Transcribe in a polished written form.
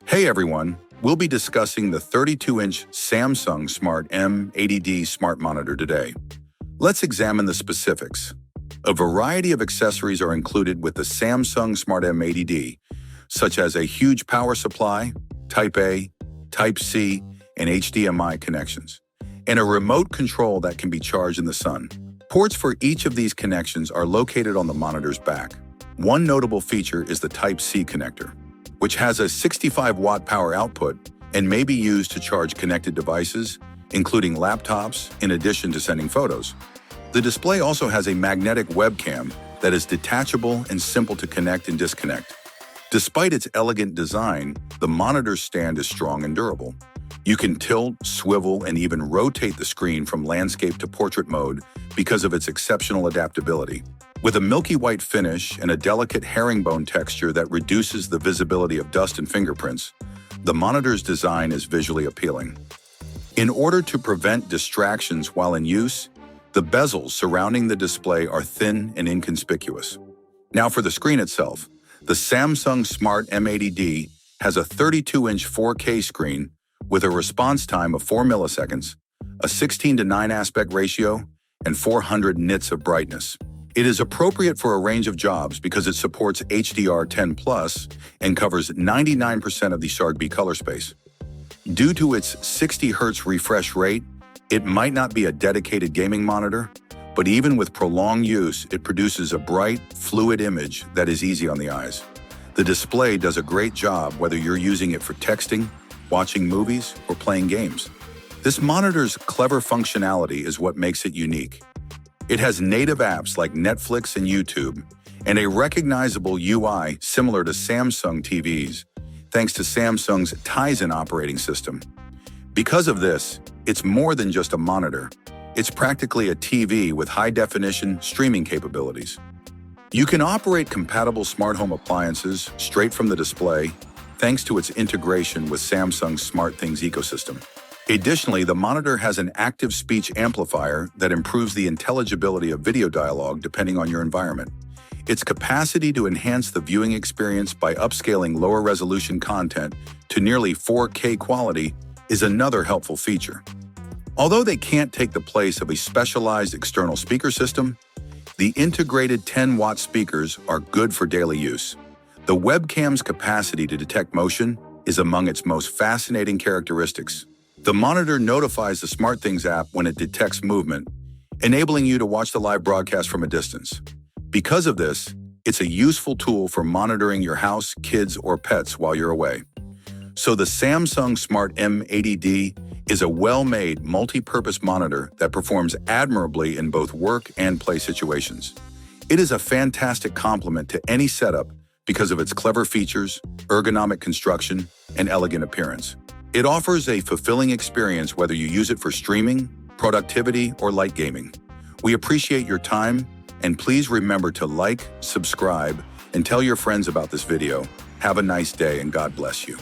Hey everyone, we'll be discussing the 32-inch Samsung Smart M80D smart monitor today. Let's examine the specifics. A variety of accessories are included with the Samsung Smart M80D, such as a huge power supply, Type A, Type C, and HDMI connections, and a remote control that can be charged in the sun. Ports for each of these connections are located on the monitor's back. One notable feature is the Type C connector, which has a 65-watt power output and may be used to charge connected devices, including laptops, in addition to sending photos. The display also has a magnetic webcam that is detachable and simple to connect and disconnect. Despite its elegant design, the monitor's stand is strong and durable. You can tilt, swivel, and even rotate the screen from landscape to portrait mode because of its exceptional adaptability. With a milky white finish and a delicate herringbone texture that reduces the visibility of dust and fingerprints, the monitor's design is visually appealing. In order to prevent distractions while in use, the bezels surrounding the display are thin and inconspicuous. Now for the screen itself, the Samsung Smart M80D has a 32-inch 4K screen with a response time of 4 milliseconds, a 16:9 aspect ratio, and 400 nits of brightness. It is appropriate for a range of jobs because it supports HDR10+ and covers 99% of the sRGB color space. Due to its 60 Hz refresh rate, it might not be a dedicated gaming monitor, but even with prolonged use, it produces a bright, fluid image that is easy on the eyes. The display does a great job whether you're using it for texting, watching movies, or playing games. This monitor's clever functionality is what makes it unique. It has native apps like Netflix and YouTube, and a recognizable UI similar to Samsung TVs, thanks to Samsung's Tizen operating system. Because of this, it's more than just a monitor. It's practically a TV with high-definition streaming capabilities. You can operate compatible smart home appliances straight from the display, thanks to its integration with Samsung's SmartThings ecosystem. Additionally, the monitor has an active speech amplifier that improves the intelligibility of video dialogue depending on your environment. Its capacity to enhance the viewing experience by upscaling lower resolution content to nearly 4K quality is another helpful feature. Although they can't take the place of a specialized external speaker system, the integrated 10-watt speakers are good for daily use. The webcam's capacity to detect motion is among its most fascinating characteristics. The monitor notifies the SmartThings app when it detects movement, enabling you to watch the live broadcast from a distance. Because of this, it's a useful tool for monitoring your house, kids, or pets while you're away. So the Samsung Smart M80D is a well-made, multi-purpose monitor that performs admirably in both work and play situations. It is a fantastic complement to any setup because of its clever features, ergonomic construction, and elegant appearance. It offers a fulfilling experience whether you use it for streaming, productivity, or light gaming. We appreciate your time, and please remember to like, subscribe, and tell your friends about this video. Have a nice day, and God bless you.